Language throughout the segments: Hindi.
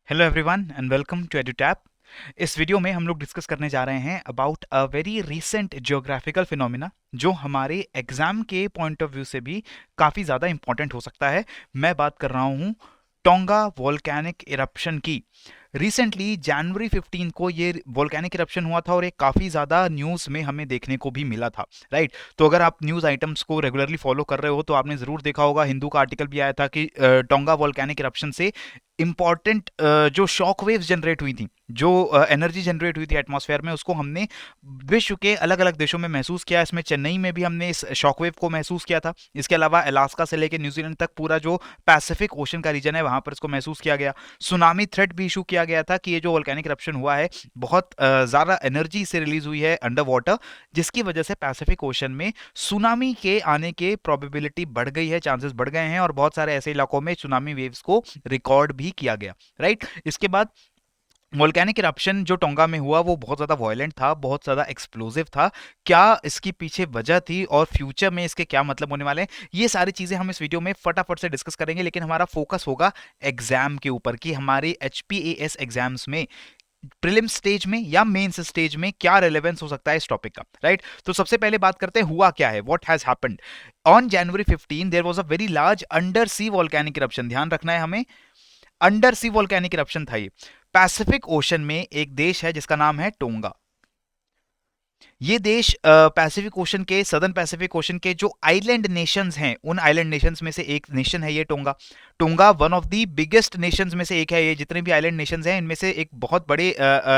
Hello everyone and welcome to Edutap. इस वीडियो में हम लोग डिस्कस करने जा रहे हैं about a very recent geographical phenomena जो हमारे एग्जाम के पॉइंट ऑफ व्यू से भी काफ़ी ज़्यादा इंपॉर्टेंट हो सकता है। मैं बात कर रहा हूँ टोंगा वोल्केनिक इरप्शन की। रिसेंटली जनवरी 15 को ये वोल्केनिक इरप्शन हुआ था और ये काफ़ी ज़्यादा न्यूज़ में हमें देखने को भी मिला था, राइट। तो अगर आप न्यूज़ आइटम्स को रेगुलरली फॉलो कर रहे हो तो आपने ज़रूर देखा होगा, हिंदू का आर्टिकल भी आया था कि टोंगा वोल्केनिक इरप्शन से इंपॉर्टेंट जो शॉक वेव्स जनरेट हुई थी, जो एनर्जी जनरेट हुई थी एटमॉस्फेयर में, उसको हमने विश्व के अलग अलग देशों में महसूस किया। इसमें चेन्नई में भी हमने इस शॉक वेव को महसूस किया था। इसके अलावा अलास्का से लेकर न्यूजीलैंड तक पूरा जो पैसिफिक ओशन का रीजन है वहां पर इसको महसूस किया गया। सुनामी थ्रेट भी इशू किया गया था कि ये जो वोल्केनिक इरप्शन हुआ है बहुत ज़्यादा एनर्जी से रिलीज हुई है अंडर वाटर, जिसकी वजह से पैसिफिक ओशन में सुनामी के आने के प्रोबेबिलिटी बढ़ गई है, चांसेस बढ़ गए हैं और बहुत सारे ऐसे इलाकों में सुनामी वेव्स को रिकॉर्ड भी किया गया, राइट। इसके बाद वोल्केनिक इरप्शन जो टोंगा में हुआ वो बहुत ज़्यादा वायलेंट था, बहुत ज़्यादा एक्सप्लोसिव था। क्या इसकी पीछे वजह थी और फ्यूचर में इसके क्या मतलब होने वाले हैं, ये सारी चीज़ें हम इस वीडियो में फटाफट से डिस्कस करेंगे। लेकिन हमारा फोकस होगा एग्जाम के ऊपर कि हमारे HPAS एग्जाम्स में प्रीलिम स्टेज में या मेंस स्टेज में क्या रेलेवेंस हो सकता है इस टॉपिक का, राइट। तो सबसे पहले बात करते हैं हुआ क्या है, what has happened on January 15। There was a very large under sea volcanic eruption. ध्यान रखना है हमें, अंडर सी वोल्केनिक इरप्शन था ये। पैसिफिक ओशन में एक देश है जिसका नाम है टोंगा। ये देश पैसिफिक ओशन के, सदर्न पैसिफिक ओशन के जो आइलैंड नेशंस हैं उन आइलैंड नेशंस में से एक नेशन है ये tonga. Tonga one of the biggest Nations में से एक है। ये जितने भी आइलैंड नेशंस हैं इनमें से एक बहुत बड़े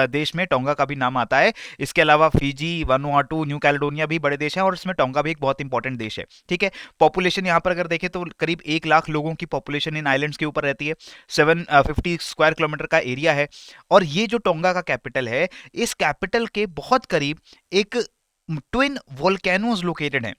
देश में टोंगा का भी नाम आता है। इसके अलावा फिजी, वनुआटू, न्यू कैलेडोनिया भी बड़े देश हैं और इसमें टोंगा भी एक बहुत इंपॉर्टेंट देश है, ठीक है। पॉपुलेशन यहाँ पर अगर देखें तो करीब 1 लाख लोगों की पॉपुलेशन इन आइलैंड्स के ऊपर रहती है। 750 स्क्वायर किलोमीटर का एरिया है। और ये जो टोंगा का कैपिटल है, इस कैपिटल के बहुत करीब एक ट्विन वोल्केनोज लोकेटेड हैं,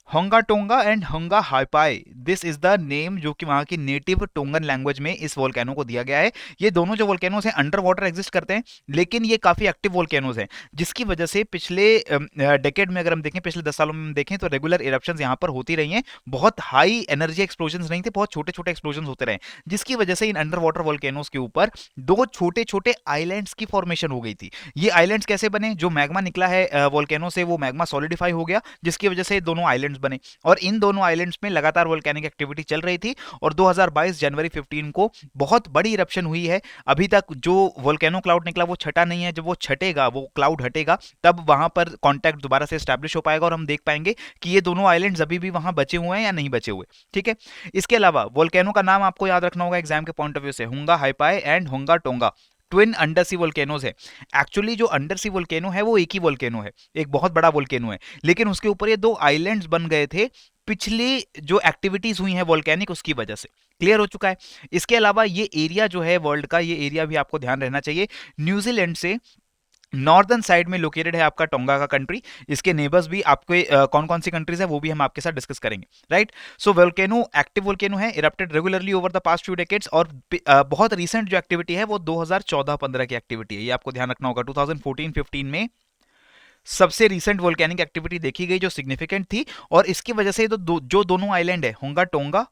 होंगा टोंगा एंड होंगा हाइपाई। दिस इज द नेम जो कि वहां की नेटिव टोंगन लैंग्वेज में इस वोल्केनो को दिया गया है। ये दोनों जो वोल्केनोज हैं अंडर वाटर एग्जिस्ट करते हैं, लेकिन ये काफी एक्टिव वोल्केनोज हैं, जिसकी वजह से पिछले डेकेड में अगर हम देखें, पिछले 10 सालों में हम देखें तो रेगुलर इरप्शंस यहाँ पर होती रही हैं। बहुत हाई एनर्जी एक्सप्लोजन नहीं थे, बहुत छोटे छोटे एक्सप्लोजन होते रहे, जिसकी वजह से इन अंडर वाटर वोल्केनोज के ऊपर दो छोटे छोटे आइलैंड्स की फॉर्मेशन हो गई थी। ये आइलैंड्स कैसे बने? जो मैग्मा निकला है वोल्केनो से, वो मैग्मा सॉलिडिफाई हो गया, जिसकी वजह से दोनों आइलैंड्स बने। और इन दोनों आइलैंड्स में लगातार वोल्केनिक एक्टिविटी चल रही थी और 2022 जनवरी 15 को बहुत बड़ी इरप्शन हुई है। अभी तक जो वोल्केनो क्लाउड निकला वो छटा नहीं है। जब वो छटेगा, वो क्लाउड हटेगा, तब वहां पर कांटेक्ट दोबारा से एस्टैब्लिश हो पाएगा और हम देख पाएंगे कि ये दोनों आइलैंड्स अभी भी वहां बचे हुए हैं या नहीं बचे हुए, ठीक है। इसके अलावा वोल्केनो का नाम आपको याद रखना होगा एग्जाम के पॉइंट ऑफ व्यू से, होंगा हाइपाई एंड होंगा tonga, twin under sea volcanoes है। एक्चुअली जो अंडर सी वोल्केनो है वो एक ही वोल्केनो है, एक बहुत बड़ा वोल्केनो है, लेकिन उसके ऊपर ये दो आइलैंड्स बन गए थे पिछली जो एक्टिविटीज हुई हैं वोल्केनिक, उसकी वजह से। क्लियर हो चुका है। इसके अलावा ये एरिया जो है वर्ल्ड का, ये एरिया भी आपको ध्यान रहना चाहिए, न्यूजीलैंड से नॉर्दर्न साइड में लोकेटेड है आपका टोंगा का कंट्री। इसके नेबर्स भी आपके कौन कौन सी कंट्रीज है वो भी हम आपके साथ डिस्कस करेंगे, राइट। सो वोल्केनो एक्टिव वोल्केनो है, erupted regularly over the past few decades. और बहुत रिसेंट जो एक्टिविटी है वो 2014-15 की एक्टिविटी है, ये आपको ध्यान रखना होगा। 2014-15 में सबसे रिसेंट वोल्केनिक एक्टिविटी देखी गई जो सिग्निफिकेंट थी, और इसकी वजह से जो दोनों आइलैंड है होंगा टोंगा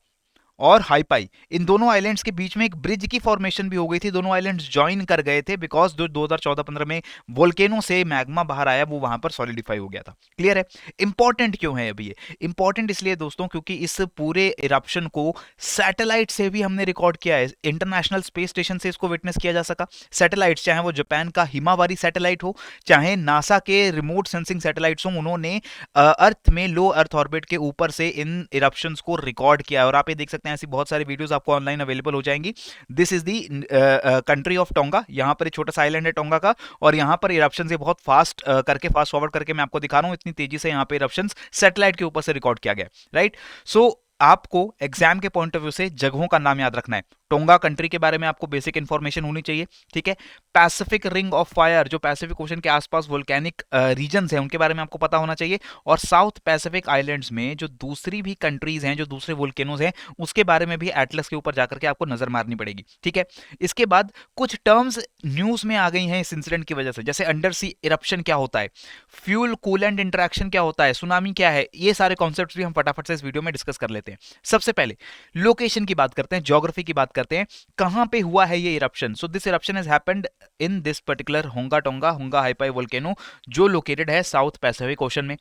और हाइपाई, इन दोनों आइलैंड्स के बीच में एक ब्रिज की फॉर्मेशन भी हो गई थी। दोनों आइलैंड्स ज्वाइन कर गए थे बिकॉज जो 2014-15 में वोल्केनो से मैग्मा बाहर आया वो वहां पर सॉलिडिफाई हो गया था। क्लियर है। इंपॉर्टेंट क्यों है अभी ये? इंपॉर्टेंट इसलिए दोस्तों क्योंकि इस पूरे इरप्शन को सैटेलाइट से भी हमने रिकॉर्ड किया है। इंटरनेशनल स्पेस स्टेशन से इसको विटनेस किया जा सका। सैटेलाइट, चाहे वो जापान का हिमावारी सैटेलाइट हो, चाहे नासा के रिमोट सेंसिंग सैटेलाइट्स हो, उन्होंने अर्थ में लो अर्थ ऑर्बिट के ऊपर से इन इरप्शंस को रिकॉर्ड किया है। और आप ये देख सकते हैं ऐसी बहुत सारी वीडियोस आपको ऑनलाइन अवेलेबल हो जाएंगी। This is the country of tonga. यहां पर एक छोटा सा आइलैंड है टोंगा का, और यहां पर इरप्शन से बहुत फास्ट करके, फास्ट फॉरवर्ड करके मैं आपको दिखा रहा हूं, इतनी तेजी से यहां पे इरप्शंस सैटेलाइट के ऊपर से रिकॉर्ड किया गया, राइट। सो आपको एग्जाम के पॉइंट ऑफ व्यू से जगहों का नाम याद रखना है। टोंगा कंट्री के बारे में आपको बेसिक इंफॉर्मेशन होनी चाहिए, ठीक है। पैसिफिक रिंग ऑफ फायर, जो पैसिफिक ओशन के आसपास वोल्केनिक रीजन्स हैं उनके बारे में आपको पता होना चाहिए। और साउथ पैसिफिक आइलैंड्स में जो दूसरी भी कंट्रीज हैं, जो दूसरे वोल्केनोज हैं, उसके बारे में भी एटलस के ऊपर जाकर के आपको नजर मारनी पड़ेगी, ठीक है। इसके बाद कुछ टर्म्स न्यूज में आ गई हैं इस इंसिडेंट की वजह से, जैसे अंडर सी इरप्शन क्या होता है, फ्यूल कूलेंट इंटरेक्शन क्या होता है, सुनामी क्या है, ये सारे कॉन्सेप्ट्स भी हम फटाफट से इस वीडियो में डिस्कस कर लेते हैं। सबसे पहले लोकेशन की बात करते हैं, ज्योग्राफी की बात करते हैं कहां पे हुआ है ये eruption. So this eruption has happened in this particular होंगा टोंगा होंगा हाइपाई वोल्केनो, जो लोकेटेड है साउथ पैसिफिक ओशन में।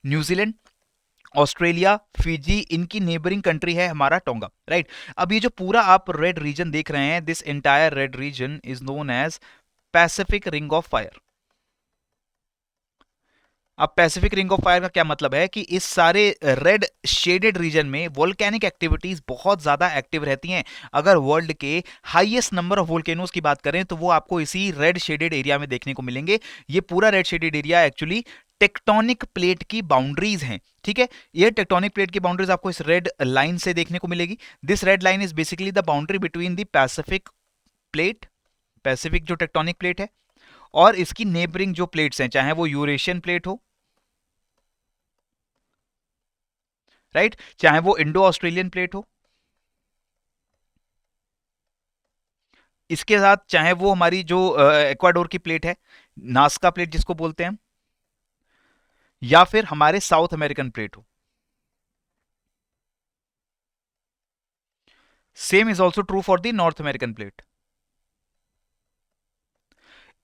न्यूजीलैंड, ऑस्ट्रेलिया, फिजी, इनकी नेबरिंग कंट्री है हमारा टोंगा, राइट। अब ये जो पूरा आप रेड रीजन देख रहे हैं, this entire red region is known as Pacific ring of fire. अब पैसिफिक रिंग ऑफ फायर का क्या मतलब है कि इस सारे रेड शेडेड रीजन में वोल्केनिक एक्टिविटीज बहुत ज्यादा एक्टिव रहती हैं। अगर वर्ल्ड के हाईएस्ट नंबर ऑफ वोल्केनोज की बात करें तो वो आपको इसी रेड शेडेड एरिया में देखने को मिलेंगे। ये पूरा red shaded area actually tectonic plate की बाउंड्रीज हैं, ठीक है। ये टेक्टोनिक प्लेट की बाउंड्रीज आपको इस रेड लाइन से देखने को मिलेगी। This red line is basically the boundary between the Pacific plate, Pacific जो टेक्टोनिक प्लेट है, और इसकी नेबरिंग जो प्लेट्स हैं, चाहे वो यूरेशियन प्लेट हो, राइट, चाहे वो इंडो ऑस्ट्रेलियन प्लेट हो, इसके साथ चाहे वो हमारी जो इक्वाडोर की प्लेट है, नास्का प्लेट जिसको बोलते हैं, या फिर हमारे साउथ अमेरिकन प्लेट हो। Same is also true for the North American plate.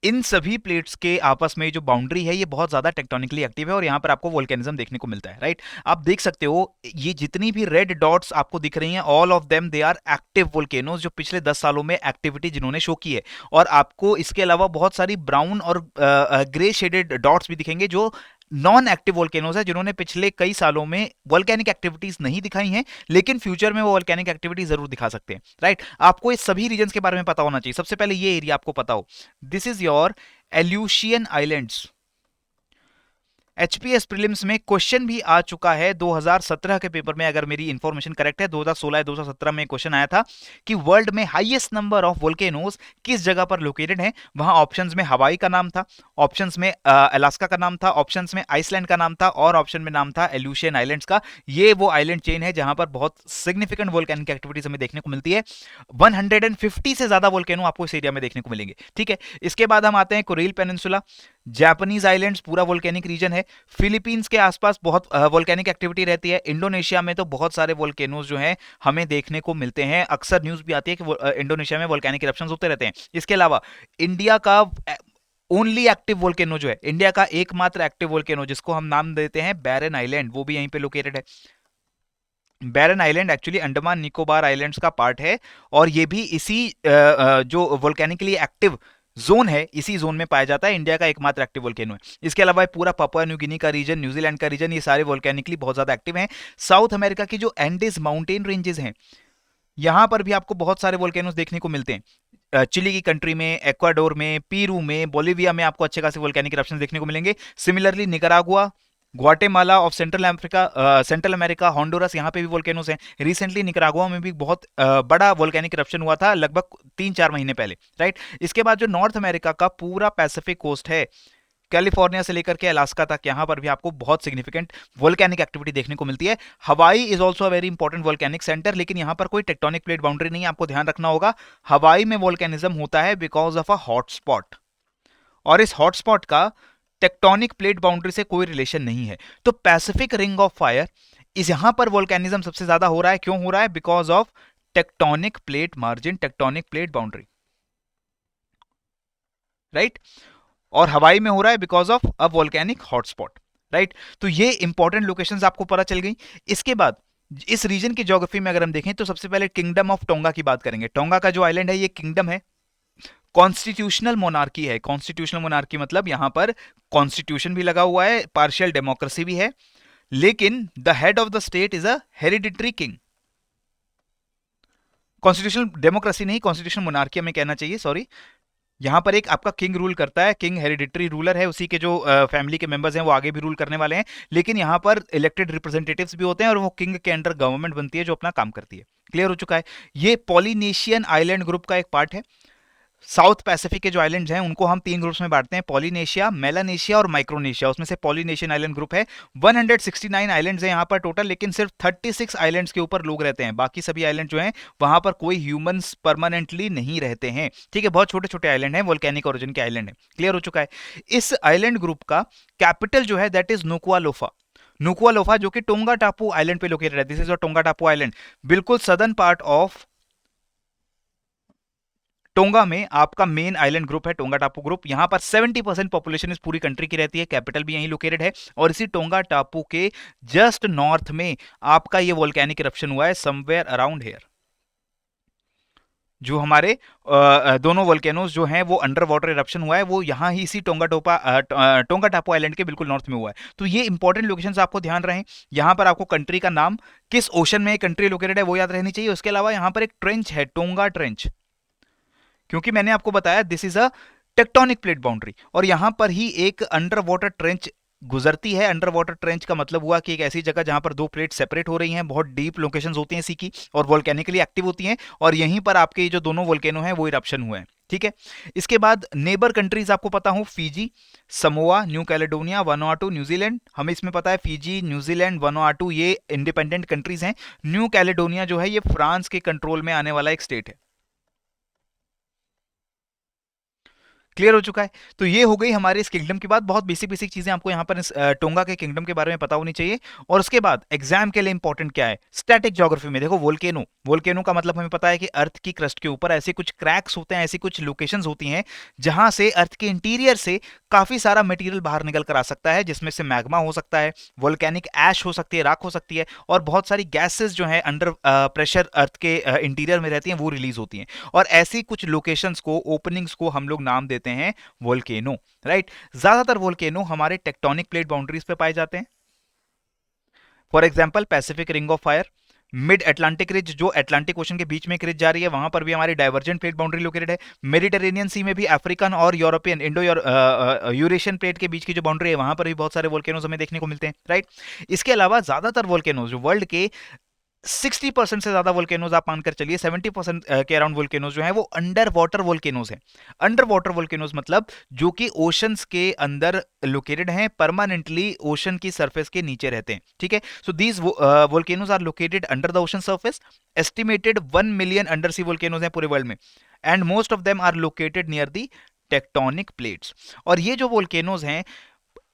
इन सभी प्लेट्स के आपस में जो बाउंड्री है ये बहुत ज्यादा टेक्टोनिकली एक्टिव है और यहां पर आपको वोल्केनिज्म देखने को मिलता है, राइट। आप देख सकते हो ये जितनी भी रेड डॉट्स आपको दिख रही हैं, all of them they are active volcanoes, जो पिछले 10 सालों में एक्टिविटी जिन्होंने शो की है। और आपको इसके अलावा बहुत सारी ब्राउन और ग्रे शेडेड डॉट्स भी दिखेंगे जो नॉन एक्टिव वोल्केनोज है, जिन्होंने पिछले कई सालों में वोल्केनिक एक्टिविटीज नहीं दिखाई हैं, लेकिन फ्यूचर में वो वोल्केनिक एक्टिविटीज जरूर दिखा सकते हैं, राइट। आपको इस सभी रीजन के बारे में पता होना चाहिए। सबसे पहले ये एरिया आपको पता हो, this is your Aleutian islands. HPS prelims में क्वेश्चन भी आ चुका है 2017 के पेपर में, अगर मेरी इंफॉर्मेशन करेक्ट है 2016 या 2017 में क्वेश्चन आया था कि वर्ल्ड में हाईएस्ट नंबर ऑफ वोल्केनोज किस जगह पर लोकेटेड हैं। वहां ऑप्शंस में हवाई का नाम था, ऑप्शंस में अलास्का का नाम था, ऑप्शंस में आइसलैंड का नाम था, और ऑप्शन में नाम था एल्यूशियन आइलैंड्स का। ये वो आइलैंड चेन है जहां पर बहुत सिग्निफिकेंट वोल्केनिक एक्टिविटीज हमें देखने को मिलती है। 150 से ज्यादा वोल्केनो आपको इस एरिया में देखने को मिलेंगे, ठीक है। इसके बाद हम आते हैं कुरिल पेनिनसुला, जापानीज आइलैंड्स, पूरा वोल्केनिक रीजन है। फिलीपींस के आसपास बहुत वोल्केनिक एक्टिविटी रहती है। इंडोनेशिया में तो बहुत सारे वोल्केनोज जो हैं हमें देखने को मिलते हैं, अक्सर न्यूज भी आती है कि इंडोनेशिया में वोल्केनिक इरप्शंस होते रहते हैं। इसके अलावा इंडिया का ओनली एक्टिव वोल्केनो जो है, इंडिया का एकमात्र एक्टिव वोल्केनो जिसको हम नाम देते हैं बैरन आइलैंड, वो भी यहीं पे लोकेटेड है। Barren Island actually Andaman Nicobar islands का पार्ट है, और ये भी इसी जो वोल्केनिकली एक्टिव जोन है, इसी जोन में पाया जाता है। इंडिया का एकमात्र एक्टिव वोल्केनो है। इसके अलावा पूरा पापुआ न्यू गिनी का रीजन, न्यूजीलैंड का रीजन, ये सारे वोल्केनिकली बहुत ज्यादा एक्टिव हैं। साउथ अमेरिका की जो एंडीज माउंटेन रेंजेस हैं, यहां पर भी आपको बहुत सारे वोल्केनोज देखने को मिलते हैं। चिली की कंट्री में, एक्वाडोर में, पीरू में, बोलिविया में आपको अच्छे खासे वोल्केनिक इरप्शन देखने को मिलेंगे। Similarly Nicaragua, Guatemala of Central America, Honduras, यहाँ पे भी वोल्केनोस हैं। रिसेंटली निकारागुआ में भी बहुत बड़ा वोल्केनिक इरप्शन हुआ था, लगभग 3-4 महीने पहले, राइट। इसके बाद जो नॉर्थ अमेरिका का पूरा पैसिफिक कोस्ट है, कैलिफोर्निया से लेकर के अलास्का तक, यहां पर भी आपको बहुत सिग्निफिकेंट वोल्केनिक एक्टिविटी देखने को मिलती है। हवाई is also a very important volcanic centre, लेकिन यहां पर कोई टेक्टोनिक प्लेट बाउंड्री नहीं है, आपको ध्यान रखना होगा। हवाई में वोल्केनिज्म होता है बिकॉज ऑफ अ हॉटस्पॉट, और इस हॉटस्पॉट का टेक्टोनिक प्लेट बाउंड्री से कोई रिलेशन नहीं है। तो पैसिफिक रिंग ऑफ फायर इस यहां पर वोल्केनिज्म सबसे ज्यादा हो रहा है। क्यों हो रहा है? Because of tectonic plate margin, tectonic plate boundary, right. और हवाई में हो रहा है because of a volcanic hotspot, right. तो ये इंपॉर्टेंट लोकेशंस आपको पता चल गई। इसके बाद इस रीजन की ज्योग्राफी में अगर हम देखें तो सबसे पहले किंगडम ऑफ टोंगा की बात करेंगे। टोंगा का जो आइलैंड है ये किंगडम है, कॉन्स्टिट्यूशनल मोनार्की है। कॉन्स्टिट्यूशनल मोनार्की मतलब यहां पर कॉन्स्टिट्यूशन भी लगा हुआ है, पार्शियल डेमोक्रेसी भी है, लेकिन the head of the state is a hereditary king. Constitutional democracy नहीं, कॉन्स्टिट्यूशनल मोनार्की हमें कहना चाहिए, सॉरी। यहां पर एक आपका किंग रूल करता है, किंग हेरिडिटरी रूलर है, उसी के जो फैमिली के मेंबर्स हैं वो आगे भी रूल करने वाले हैं, लेकिन यहां पर इलेक्टेड रिप्रेजेंटेटिव्स भी होते हैं और वो किंग के अंडर गवर्नमेंट बनती है जो अपना काम करती है। क्लियर हो चुका है? ये पॉलिनेशियन आइलैंड ग्रुप का एक पार्ट है। साउथ पैसिफिक के जो आइलैंड्स हैं उनको हम 3 ग्रुप्स में बांटते हैं, पॉलिनेशिया, मेलानेशिया और माइक्रोनेशिया। उसमें से पॉलिनेशियन आइलैंड ग्रुप है। 169 आइलैंड्स हैं यहाँ पर टोटल, लेकिन सिर्फ 36 आइलैंड्स के ऊपर लोग रहते हैं। बाकी सभी आइलैंड जो हैं वहां पर कोई ह्यूमंस परमानेंटली नहीं रहते हैं, ठीक है। बहुत छोटे छोटे आइलैंड हैं, वोल्केनिक ओरिजिन के आइलैंड है। क्लियर हो चुका है? इस आइलैंड ग्रुप का कैपिटल जो है दैट इज नुकुआलोफा। नुकुआलोफा जो कि टोंगा टापू आइलैंड पे लोकेटेड है। दिस इज टोंगा टापू आइलैंड, बिल्कुल सदर्न पार्ट ऑफ टोंगा में आपका मेन आइलैंड ग्रुप है टोंगा टापू ग्रुप। यहां पर 70% पॉपुलेशन इस पूरी कंट्री की रहती है, कैपिटल भी यहीं लोकेटेड है। और इसी टोंगा टापू के जस्ट नॉर्थ में आपका ये वोल्केनिक इरप्शन हुआ है, समवेयर अराउंड हेयर। जो हमारे दोनों वोल्केनोज जो हैं वो अंडर वाटर इरप्शन हुआ है, वो यहाँ ही इसी टोंगा टापू आइलैंड के बिल्कुल नॉर्थ में हुआ है। तो ये इंपॉर्टेंट लोकेशंस आपको ध्यान रहे। यहाँ पर आपको कंट्री का नाम, किस ओशन में कंट्री लोकेटेड है वो याद रहनी चाहिए। उसके अलावा यहाँ पर एक ट्रेंच है, टोंगा ट्रेंच, क्योंकि मैंने आपको बताया this is a tectonic plate boundary, और यहां पर ही एक अंडर वाटर ट्रेंच गुजरती है। अंडर वाटर ट्रेंच का मतलब हुआ कि एक ऐसी जगह जहां पर दो प्लेट सेपरेट हो रही हैं, बहुत डीप लोकेशंस होती हैं सी की, और वोल्केनिकली एक्टिव होती हैं, और यहीं पर आपके जो दोनों वोल्केनो हैं वो इरप्शन हुए हैं। ठीक है। इसके बाद नेबर कंट्रीज आपको पता हो, Fiji, Samoa, New Caledonia, Vanuatu, New Zealand. हमें इसमें पता है फीजी, न्यूजीलैंड, वनुआटू ये इंडिपेंडेंट कंट्रीज हैं। न्यू कैलेडोनिया जो है ये फ्रांस के कंट्रोल में आने वाला एक स्टेट है। क्लियर हो चुका है। तो ये हो गई हमारे इस किंगडम की बात। बहुत बेसिक बेसिक चीजें आपको यहाँ पर इस टोंगा के किंगडम के बारे में पता होनी चाहिए। और उसके बाद एग्जाम के लिए इंपॉर्टेंट क्या है, स्टैटिक ज्योग्राफी में देखो वोल्केनो। वोल्केनो का मतलब हमें पता है कि अर्थ की क्रस्ट के ऊपर ऐसे कुछ क्रैक्स होते हैं, ऐसी कुछ लोकेशंस होती हैं जहां से अर्थ के इंटीरियर से काफी सारा मटेरियल बाहर निकल कर आ सकता है, जिसमें से मैग्मा हो सकता है, वोल्केनिक ऐश हो सकती है, राख हो सकती है, और बहुत सारी गैसेस जो है अंडर प्रेशर अर्थ के इंटीरियर में रहती हैं वो रिलीज होती हैं। और ऐसी कुछ लोकेशंस को, ओपनिंग्स को हम लोग नाम देते हैं वोल्केनो। राइट। ज्यादातर वोल्केनो हमारे टेक्टोनिक प्लेट बाउंड्रीज पे पाए जाते हैं। For example Pacific ring of fire, mid Atlantic ridge जो अटलांटिक ओशन के बीच में एक रिज जा रही है, वहां पर भी हमारी डाइवर्जेंट प्लेट बाउंड्री लोकेटेड है। मेडिटेरेनियन सी में भी अफ्रीकन और यूरोपियन, इंडो यूरेशियन प्लेट के बीच की जो बाउंड्री है वहां पर भी बहुत सारे वोल्केनोज हमें देखने को मिलते हैं। राइट। इसके अलावा ज्यादातर वोल्केनोज जो वर्ल्ड के 60% से ज्यादा वोल्केनोज आप मानकर चलिए, 70% के अराउंड वोल्केनोज जो है वो अंडर वाटर वोल्केनोज हैं। अंडर वाटर वोल्केनोज मतलब जो कि ओशंस के अंदर लोकेटेड हैं, परमानेंटली ओशन की सरफेस के नीचे रहते हैं। ठीक है। So these volcanoes are located under the ocean surface. Estimated 1 million under sea volcanoes हैं पूरे वर्ल्ड में, and most of them are located near the tectonic plates. और ये जो वोल्केनोज हैं,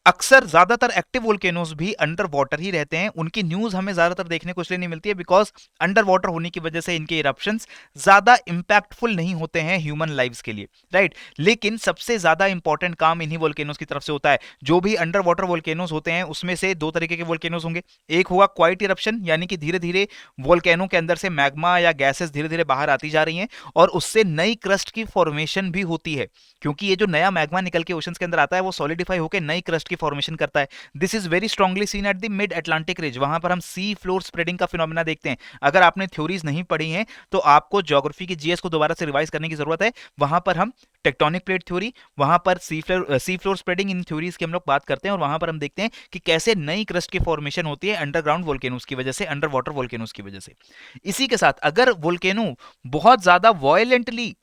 अक्सर ज्यादातर एक्टिव वोल्केनोज भी अंडर वाटर ही रहते हैं। उनकी न्यूज हमें ज्यादातर देखने को इसलिए नहीं मिलती है बिकॉज अंडर वाटर होने की वजह से इनके इरप्शंस ज्यादा इंपैक्टफुल नहीं होते हैं ह्यूमन लाइव्स के लिए। राइट। लेकिन सबसे ज्यादा इंपॉर्टेंट काम इन्हीं वोल्केनोज की तरफ से होता है। जो भी अंडर वाटर वोल्केनोज होते हैं उसमें से दो तरीके के वोल्केनोज होंगे। एक होगा क्वाइट इरप्शन, यानी कि धीरे धीरे वोल्केनो के अंदर से मैग्मा या गैसेस धीरे धीरे बाहर आती जा रही हैं, और उससे नई क्रस्ट की फॉर्मेशन भी होती है, क्योंकि ये जो नया मैग्मा निकल के ओशंस के अंदर आता है वो सॉलिडिफाई होकर नई क्रस्ट की फॉर्मेशन करता है। This is very strongly seen at the mid Atlantic ridge, वहां पर हम सी फ्लोर स्प्रेडिंग का फिनोमेना देखते हैं। अगर आपने थ्योरीज नहीं पढ़ी हैं तो आपको ज्योग्राफी की जीएस को दोबारा से रिवाइज करने की जरूरत है। वहां पर हम टेक्टोनिक प्लेट थ्योरी, वहां पर सी फ्लोर स्प्रेडिंग, इन थ्योरीज की हम लोग बात करते हैं, और वहां पर हम देखते हैं कि कैसे नई क्रस्ट की फॉर्मेशन होती है अंडरग्राउंड वोल्केनोज की वजह से, अंडर वाटर वोल्केनोज की वजह से। इसी के साथ अगर वोल्केनो बहुत ज्यादा वॉयलेंटली,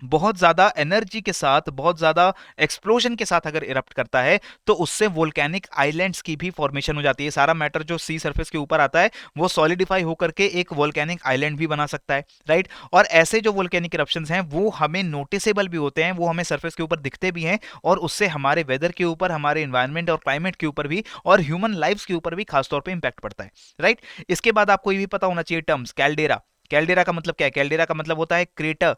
बहुत ज्यादा एनर्जी के साथ, बहुत ज्यादा एक्सप्लोजन के साथ अगर इरप्ट करता है तो उससे वोल्केनिक आइलैंड्स की भी फॉर्मेशन हो जाती है। सारा मैटर जो सी सरफेस के ऊपर आता है वो सॉलिडिफाई होकर के एक वोल्केनिक आइलैंड भी बना सकता है। राइट। और ऐसे जो वोल्केनिक इरप्शंस हैं वो हमें नोटिसेबल भी होते हैं, वो हमें सरफेस के ऊपर दिखते भी हैं, और उससे हमारे वेदर के ऊपर, हमारे एनवायरमेंट और क्लाइमेट के ऊपर भी, और ह्यूमन लाइफ्स के ऊपर भी खासतौर पर इंपैक्ट पड़ता है। राइट। इसके बाद आपको ये भी पता होना चाहिए टर्म्स, कैल्डेरा। कैल्डेरा का मतलब क्या है? कैल्डेरा का मतलब होता है क्रेटर।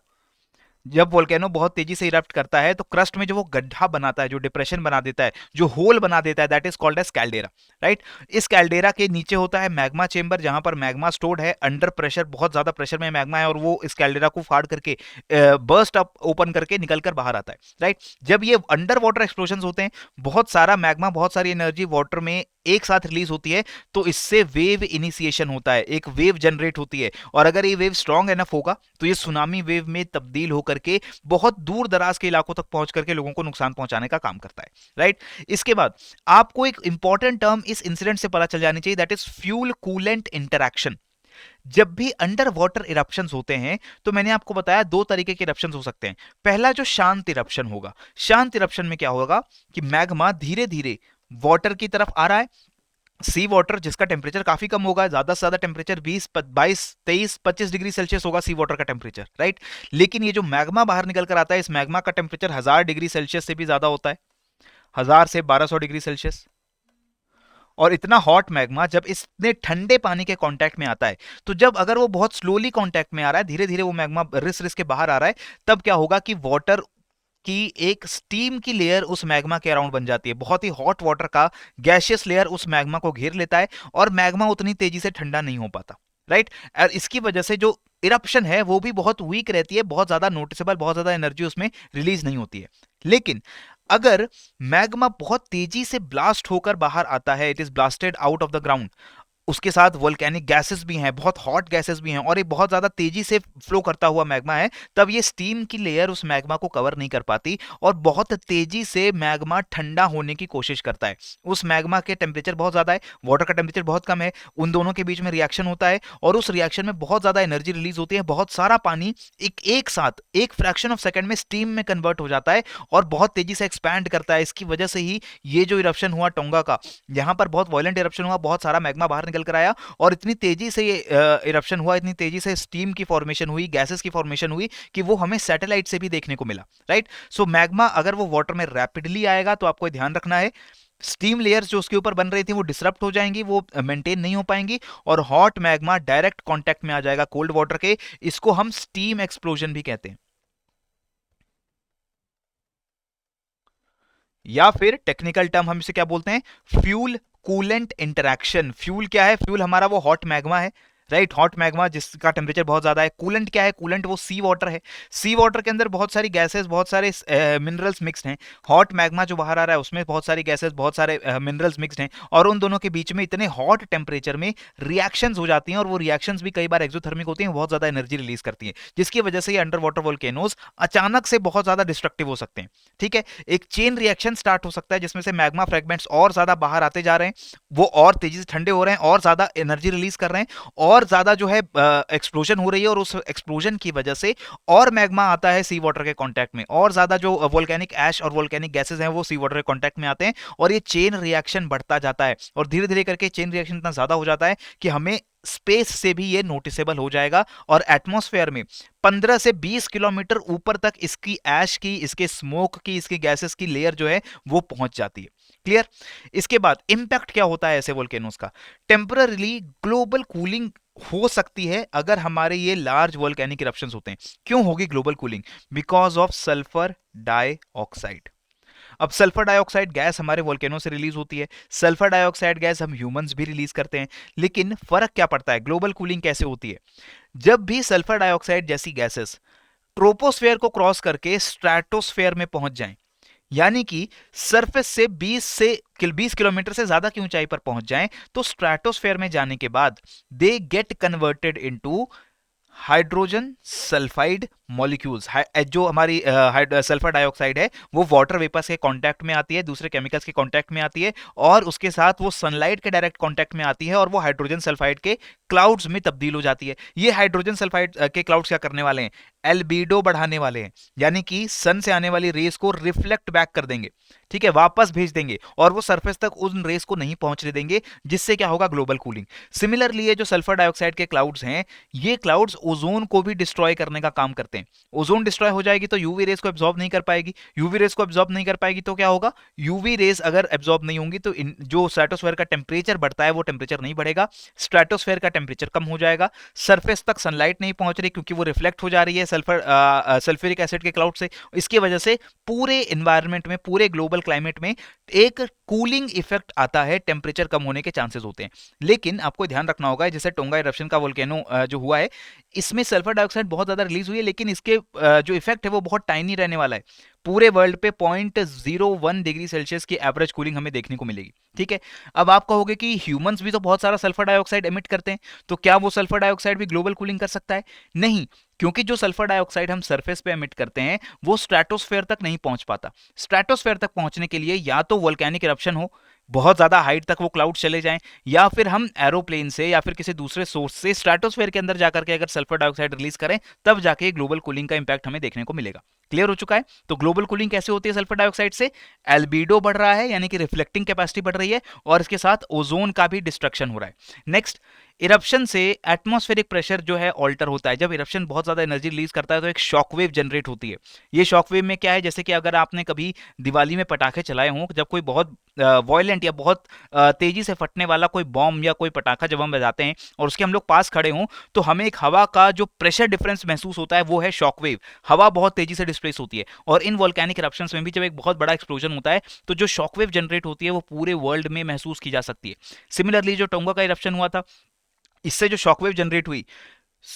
जब वोल्केनो बहुत तेजी से इरप्ट करता है तो क्रस्ट में जो वो गड्ढा बनाता है, जो डिप्रेशन बना देता है, जो होल बना देता है, that is called as caldera. Right. इस कैल्डेरा के नीचे होता है मैग्मा चेंबर, जहां पर मैग्मा स्टोर्ड है अंडर प्रेशर, बहुत ज्यादा प्रेशर में मैग्मा है, और वो इस कैल्डेरा को फाड़ करके, बर्स्ट अप, ओपन करके निकल कर बाहर आता है। राइट। जब ये अंडर वाटर एक्सप्लोजन होते हैं, बहुत सारा मैग्मा, बहुत सारी एनर्जी वाटर में एक साथ रिलीज होती है, तो इससे वेव इनिशिएशन होता है, एक वेव जनरेट होती है, और अगर ये वेव स्ट्रांग एनफ होगा तो ये सुनामी वेव में तब्दील होकर के बहुत दूर दराज के इलाकों तक पहुंच करके लोगों को नुकसान पहुंचाने का काम करता है। राइट। इसके बाद आपको एक इंपॉर्टेंट टर्म इस इंसिडेंट से पता चल जानी चाहिए, that is fuel coolant interaction. जब भी अंडर वाटर इरप्शंस होते हैं तो मैंने आपको बताया दो तरीके के इरप्शंस हो सकते हैं। पहला जो शांत इरप्शन होगा, शांत इरप्शन में क्या होगा कि मैग्मा धीरे धीरे वाटर की तरफ आ रहा है, सी वाटर जिसका टेम्परेचर काफी कम होगा, ज्यादा से ज्यादा टेम्परेचर 20, 22, 23, 25 डिग्री सेल्सियस होगा सी वाटर का टेम्परेचर। राइट। लेकिन ये जो मैग्मा बाहर निकल कर आता है, इस मैग्मा का टेम्परेचर 1000 डिग्री सेल्सियस से भी ज्यादा होता है, 1000 से 1200 डिग्री सेल्सियस। और इतना हॉट मैग्मा जब इतने ठंडे पानी के कांटेक्ट में आता है, तो जब अगर वो बहुत स्लोली कांटेक्ट में आ रहा है, धीरे धीरे वो मैग्मा रिस रिस के बाहर आ रहा है, तब क्या होगा कि वाटर की एक स्टीम की लेयर उस मैग्मा के अराउंड बन जाती है। बहुत ही हॉट वाटर का गैशियस लेयर उस मैग्मा को घेर लेता है और मैग्मा उतनी तेजी से ठंडा नहीं हो पाता, राइट। और इसकी वजह से जो इरप्शन है वो भी बहुत वीक रहती है, बहुत ज्यादा नोटिसेबल, बहुत ज्यादा एनर्जी उसमें रिलीज नहीं होती है। लेकिन अगर मैग्मा बहुत तेजी से ब्लास्ट होकर बाहर आता है, it is blasted out of the ground, उसके साथ वोल्केनिक गैसेस भी हैं, बहुत हॉट गैसेस भी हैं, और ये बहुत ज़्यादा तेजी से फ्लो करता हुआ मैग्मा है, तब ये स्टीम की लेयर उस मैग्मा को कवर नहीं कर पाती और बहुत तेजी से मैग्मा ठंडा होने की कोशिश करता है। उस मैग्मा के टेम्परेचर बहुत ज़्यादा है, वाटर का टेम्परेचर बहुत कम है, उन दोनों के बीच में रिएक्शन होता है और उस रिएक्शन में बहुत ज़्यादा एनर्जी रिलीज होती है। बहुत सारा पानी एक साथ एक फ्रैक्शन ऑफ सेकेंड में स्टीम में कन्वर्ट हो जाता है और बहुत तेजी से एक्सपैंड करता है। इसकी वजह से ही ये जो इरप्शन हुआ टोंगा का, यहाँ पर बहुत वायलेंट इरप्शन हुआ, बहुत सारा मैग्मा बाहर निकल कर आया और इतनी तेजी से ये इरप्शन हुआ, इतनी तेजी से स्टीम की फॉर्मेशन हुई, गैसेस की फॉर्मेशन हुई कि वो हमें सैटेलाइट से भी देखने को मिला, राइट। सो मैग्मा अगर वो वाटर में रैपिडली आएगा तो आपको ध्यान रखना है, स्टीम लेयर्स जो उसके ऊपर बन रही थी वो डिसरप्ट हो जाएंगी, वो मेंटेन नहीं हो पाएंगी और हॉट मैग्मा डायरेक्ट कांटेक्ट में आ जाएगा कोल्ड वाटर के। इसको हम स्टीम एक्सप्लोजन भी कहते हैं, या फिर टेक्निकल टर्म हम इसे क्या बोलते हैं, फ्यूल कूलेंट इंटरैक्शन। फ्यूल क्या है, फ्यूल हमारा वो हॉट मैग्मा है, राइट, हॉट मैग्मा जिसका टेम्परेचर बहुत ज्यादा है। कूलेंट क्या है, कूलेंट वो सी वाटर है, सी वाटर के अंदर बहुत सारी गैसेस, बहुत सारे मिनरल्स मिक्स्ड हैं। हॉट मैग्मा जो बाहर आ रहा है उसमें बहुत सारी गैसेस, बहुत सारे मिनरल्स मिक्स्ड हैं और उन दोनों के बीच में इतने हॉट टेम्परेचर में रिएक्शंस हो जाती हैं और वो रिएक्शंस भी कई बार एक्सोथर्मिक होती हैं, बहुत ज्यादा एनर्जी रिलीज करती हैं, जिसकी वजह से ये अंडर वाटर वोल्केनोज अचानक से बहुत ज्यादा डिस्ट्रक्टिव हो सकते हैं। ठीक है, एक चेन रिएक्शन स्टार्ट हो सकता है जिसमें से मैग्मा फ्रेगमेंट्स और ज्यादा बाहर आते जा रहे हैं, वो और तेजी से ठंडे हो रहे हैं और ज्यादा एनर्जी रिलीज कर रहे हैं और ज्यादा जो है एक्सप्लोजन हो रही है और उस एक्सप्लोजन की वजह से और मैग्मा आता है सी वाटर के कांटेक्ट में और ज्यादा जो वोल्केनिक ऐश और वोल्केनिक गैसेस हैं वो सी वाटर के कांटेक्ट में आते हैं और ये चेन रिएक्शन बढ़ता जाता है और धीरे धीरे करके चेन रिएक्शन इतना ज्यादा हो जाता है कि हमें स्पेस से भी ये नोटिसेबल हो जाएगा और एटमॉस्फेयर में 15 से 20 किलोमीटर ऊपर तक इसकी ऐश की, इसके स्मोक की, इसकी गैसेस की लेयर जो है वो पहुंच जाती है। क्लियर। इसके बाद इंपैक्ट क्या होता है ऐसे वोल्केनोस का, टेम्पररीली ग्लोबल कूलिंग हो सकती है अगर हमारे ये लार्ज वोल्केनिक इरप्शंस होते हैं। क्यों होगी global cooling, because of sulphur dioxide. अब सल्फर डाइऑक्साइड गैस हमारे वोल्केनो से रिलीज होती है, सल्फर डाइऑक्साइड गैस हम ह्यूमंस भी रिलीज करते हैं, लेकिन फर्क क्या पड़ता है, ग्लोबल कूलिंग कैसे होती है, जब भी सल्फर डाइऑक्साइड जैसी गैसेस ट्रोपोस्फेयर को क्रॉस करके स्ट्रेटोस्फेयर में पहुंच जाएं, यानी कि सरफेस से 20 किलोमीटर से ज्यादा की ऊंचाई पर पहुंच जाएं, तो स्ट्रेटोस्फेयर में जाने के बाद they get converted into hydrogen sulphide molecules. जो हमारी सल्फर डाइऑक्साइड है वो वाटर वेपर के कांटेक्ट में आती है, दूसरे केमिकल्स के कांटेक्ट में आती है और उसके साथ वो सनलाइट के डायरेक्ट कांटेक्ट में आती है और वो हाइड्रोजन सल्फाइड के क्लाउड्स में तब्दील हो जाती है। ये हाइड्रोजन सल्फाइड के क्लाउड्स क्या करने वाले हैं, एल्बीडो बढ़ाने वाले हैं, यानी कि सन से आने वाली रेस को रिफ्लेक्ट बैक कर देंगे, ठीक है, वापस भेज देंगे और वो सरफेस तक उन रेस को नहीं पहुंचने देंगे, जिससे क्या होगा, ग्लोबल कूलिंग। सिमिलरली ये जो सल्फर डाइऑक्साइड के क्लाउड्स हैं, ये क्लाउड्स ओजोन को भी डिस्ट्रॉय करने का काम करते हैं। ओजोन डिस्ट्रॉय हो जाएगी तो यूवी रेस को एब्जॉर्ब नहीं कर पाएगी, यूवी रेस को एब्जॉर्ब नहीं कर पाएगी तो क्या होगा, यूवी रेस अगर एब्जॉर्ब नहीं होंगी तो जो स्ट्रेटोस्फेयर का टेम्परेचर बढ़ता है वो टेम्परेचर नहीं बढ़ेगा, स्ट्रेटोस्फेयर का टेम्परेचर कम हो जाएगा, सरफेस तक सनलाइट नहीं पहुंच रही क्योंकि वो रिफ्लेक्ट हो जा रही है सल्फ्यूरिक एसिड के क्लाउड से। इसकी वजह से पूरे एनवायरनमेंट में, पूरे ग्लोबल क्लाइमेट में एक कूलिंग इफेक्ट आता है, टेम्परेचर कम होने के चांसेस होते हैं। लेकिन आपको ध्यान रखना होगा, जैसे टोंगा इरप्शन का वोल्केनो जो हुआ है, इसमें सल्फर डाइऑक्साइड बहुत ज्यादा रिलीज हुई है, लेकिन इसके जो इफेक्ट है वो बहुत टाइनी रहने वाला है। पूरे वर्ल्ड पे 0.01 डिग्री सेल्सियस की एवरेज कूलिंग हमें देखने को मिलेगी। ठीक है, अब आप कहोगे कि ह्यूमंस भी तो बहुत सारा सल्फर डाइऑक्साइड एमिट करते हैं, तो क्या वो सल्फर डाइऑक्साइड भी ग्लोबल कूलिंग कर सकता है? नहीं, क्योंकि जो सल्फर डाइऑक्साइड हम सरफेस पे एमिट करते हैं वो स्ट्रेटोस्फेयर तक नहीं पहुंच पाता। स्ट्रेटोस्फेयर तक पहुंचने के लिए या तो वोल्केनिक इरप्शन हो, बहुत ज्यादा हाइट तक वो क्लाउड चले जाएं, या फिर हम एरोप्लेन से या फिर किसी दूसरे सोर्स से स्ट्रेटोस्फेयर के अंदर जाकर के अगर सल्फर डाइऑक्साइड रिलीज करें, तब जाके ग्लोबल कूलिंग का इंपैक्ट हमें देखने को मिलेगा। क्लियर हो चुका है। तो ग्लोबल कूलिंग कैसे होती है सल्फर डाइऑक्साइड से? एल्बीडो बढ़ रहा है, यानी कि रिफ्लेक्टिंग कैपेसिटी बढ़ रही है, और इसके साथ ओजोन का भी डिस्ट्रक्शन हो रहा है। नेक्स्ट, इरप्शन से एटमॉस्फेरिक प्रेशर जो है ऑल्टर होता है। जब इरप्शन बहुत ज्यादा एनर्जी रिलीज करता है तो एक शॉकवेव जनरेट होती है। ये शॉकवेव में क्या है, जैसे कि अगर आपने कभी दिवाली में पटाखे चलाए हों, जब कोई बहुत वॉयलेंट या बहुत तेजी से फटने वाला कोई बॉम्ब या कोई पटाखा जब हम बजाते हैं और उसके हम लोग पास खड़े हों, तो हमें एक हवा का जो प्रेशर डिफरेंस महसूस होता है, वो है शॉकवेव। हवा बहुत तेजी से डिस्प्लेस होती है, और इन वोल्केनिक इरप्शंस में भी जब एक बहुत बड़ा एक्सप्लोजन होता है तो जो शॉकवेव जनरेट होती है वो पूरे वर्ल्ड में महसूस की जा सकती है। सिमिलरली जो टोंगा का इरप्शन हुआ था, इससे जो शॉकवेव जनरेट हुई,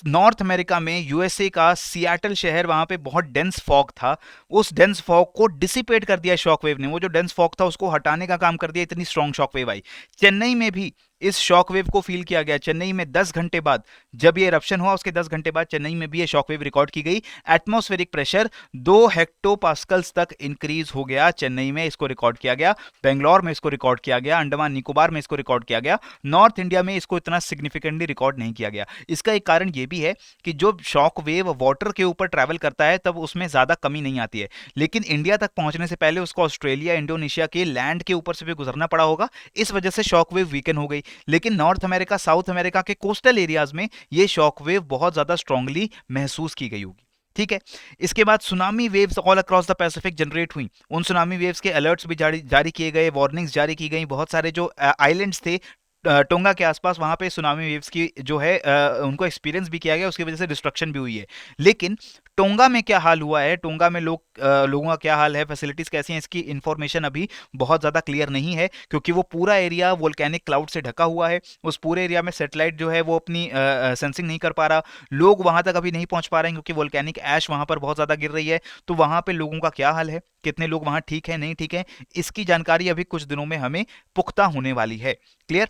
नॉर्थ अमेरिका में यूएसए का सियाटल शहर, वहां पे बहुत डेंस फॉग था, उस डेंस फॉग को डिसिपेट कर दिया शॉकवेव ने। वो जो डेंस फॉग था उसको हटाने का काम कर दिया, इतनी स्ट्रॉन्ग शॉकवेव आई। चेन्नई में भी इस शॉकवेव को फील किया गया। चेन्नई में 10 घंटे बाद, जब ये इरप्शन हुआ उसके 10 घंटे बाद चेन्नई में भी ये शॉकवेव रिकॉर्ड की गई। एटमॉस्फेरिक प्रेशर 2 हेक्टोपास्कल्स तक इंक्रीज हो गया। चेन्नई में इसको रिकॉर्ड किया गया, बेंगलोर में इसको रिकॉर्ड किया गया, अंडमान निकोबार में इसको रिकॉर्ड किया गया। नॉर्थ इंडिया में इसको इतना सिग्निफिकेंटली रिकॉर्ड नहीं किया गया। इसका एक कारण ये भी है कि जो शॉक वेव वाटर के ऊपर ट्रैवल करता है तब उसमें ज्यादा कमी नहीं आती है, लेकिन इंडिया तक पहुंचने से पहले उसको ऑस्ट्रेलिया, इंडोनेशिया के लैंड के ऊपर से भी गुजरना पड़ा होगा। इस वजह से शॉक वेव वीकन हो गई। लेकिन नॉर्थ अमेरिका, साउथ अमेरिका के कोस्टल एरियाज में ये शॉक वेव बहुत ज्यादा स्ट्रांगली महसूस की गई होगी। ठीक है। इसके बाद tsunami waves all across the Pacific generate हुई। उन सुनामी वेव्स के अलर्ट्स भी जारी किए गए, वार्निंग्स जारी की गई। बहुत सारे जो आइलैंड्स थे टोंगा के आसपास, वहां पे सुनामी वेव्स की जो है उनको एक्सपीरियंस भी किया गया, उसकी वजह से डिस्ट्रक्शन भी हुई है। लेकिन टोंगा में क्या हाल हुआ है, टोंगा में लोगों का क्या हाल है, फैसिलिटीज कैसी हैं, इसकी इंफॉर्मेशन अभी बहुत ज़्यादा क्लियर नहीं है, क्योंकि वो पूरा एरिया वोल्केनिक क्लाउड से ढका हुआ है। उस पूरे एरिया में सेटेलाइट जो है वो अपनी सेंसिंग नहीं कर पा रहा। लोग वहां तक अभी नहीं पहुंच पा रहे हैं क्योंकि वोल्केनिक ऐश वहां पर बहुत ज़्यादा गिर रही है। तो वहां पे लोगों का क्या हाल है, कितने लोग वहां ठीक है, नहीं ठीक है, इसकी जानकारी अभी कुछ दिनों में हमें पुख्ता होने वाली है। क्लियर।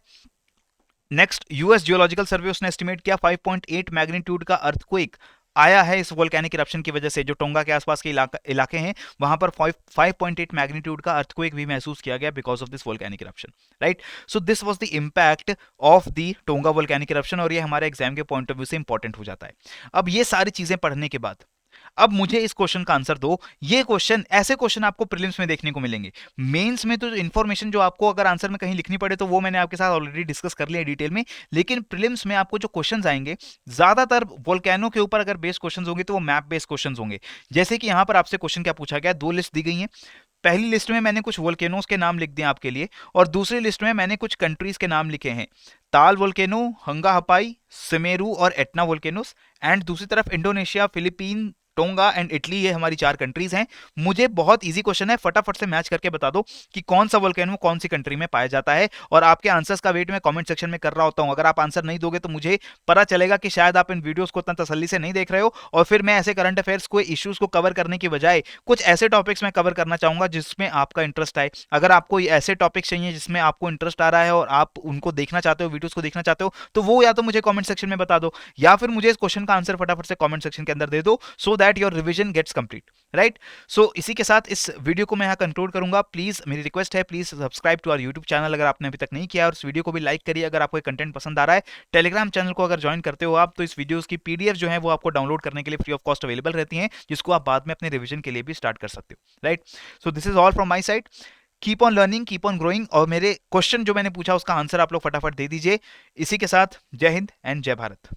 नेक्स्ट, यूएस जियोलॉजिकल सर्वे उसने एस्टिमेट किया 5.8 मैग्नीट्यूड का अर्थक्वेक आया है इस वोल्केनिक इरप्शन की वजह से। जो टोंगा के आसपास के इलाके हैं वहां पर 5.8 मैग्नीट्यूड का अर्थक्वेक भी महसूस किया गया because of this volcanic eruption. Right. So this was the impact of the tonga volcanic eruption, और ये हमारे एग्जाम के पॉइंट ऑफ व्यू से इंपॉर्टेंट हो जाता है। अब ये सारी चीजें पढ़ने के बाद अब मुझे इस क्वेश्चन का आंसर दो। ये क्वेश्चन, ऐसे क्वेश्चन आपको प्रीलिम्स में देखने को मिलेंगे। मेंस में तो इन्फॉर्मेशन जो आपको अगर आंसर में कहीं लिखनी पड़े तो वो मैंने आपके साथ ऑलरेडी डिस्कस कर लिया डिटेल में, लेकिन प्रीलिम्स में आपको जो क्वेश्चंस आएंगे ज्यादातर वोल्केनो के ऊपर अगर बेस्ड क्वेश्चंस होंगे तो वो मैप बेस्ड क्वेश्चंस होंगे। जैसे कि यहां पर आपसे क्वेश्चन क्या पूछा गया, 2 लिस्ट दी गई हैं। पहली लिस्ट में मैंने कुछ वोल्केनोज के नाम लिख दिए आपके लिए, और दूसरी लिस्ट में मैंने कुछ कंट्रीज के नाम लिखे हैं, ताल वोल्केनो, हंगा हपाई, सिमेरू और एटना वोल्केनोस। एंड दूसरी तरफ Indonesia, Philippine, tonga and Italy, ये हमारी 4 कंट्रीज हैं। मुझे बहुत इजी क्वेश्चन है, फटाफट से मैच करके बता दो कि कौन सा वोल्केनो कौन सी कंट्री में पाया जाता है, और आपके आंसर्स का वेट मैं कमेंट सेक्शन में कर रहा होता हूं। अगर आप आंसर नहीं दोगे तो मुझे पता चलेगा कि शायद आप इन वीडियोस को इतना तसल्ली से नहीं देख रहे हो, और फिर मैं ऐसे करंट अफेयर्स को, इश्यूज को कवर करने की बजाय कुछ ऐसे टॉपिक्स में कवर करना चाहूंगा जिसमें आपका इंटरेस्ट आए। अगर आपको ऐसे टॉपिक्स चाहिए जिसमें आपको इंटरेस्ट आ रहा है और आप उनको देखना चाहते हो, वीडियोस को देखना चाहते हो, तो वो या तो मुझे कमेंट सेक्शन में बता दो, या फिर मुझे इस क्वेश्चन का आंसर फटाफट से कमेंट सेक्शन के अंदर दे दो, so that your revision gets complete. Right. So इसी के साथ इस वीडियो को मैं यहां कंक्लूड करूंगा। प्लीज, मेरी रिक्वेस्ट है, please subscribe to our YouTube channel अगर आपने अभी तक नहीं किया, और इस वीडियो को भी लाइक करिए अगर आपको कंटेंट पसंद आ रहा है। टेलीग्राम चैनल को अगर ज्वाइन करते हो आप, तो इस वीडियोस की पीडीएफ जो है वो आपको डाउनलोड करने के लिए फ्री ऑफ कॉस्ट अवेलेबल रहती हैं, जिसको आप बाद में अपने रिविजन के लिए भी स्टार्ट कर सकते हो। Right. So this is all from my side. Keep on learning, keep on growing, और मेरे क्वेश्चन जो मैंने पूछा उसका आंसर आप लोग फटाफट दे दीजिए। इसी के साथ जय हिंद एंड जय भारत।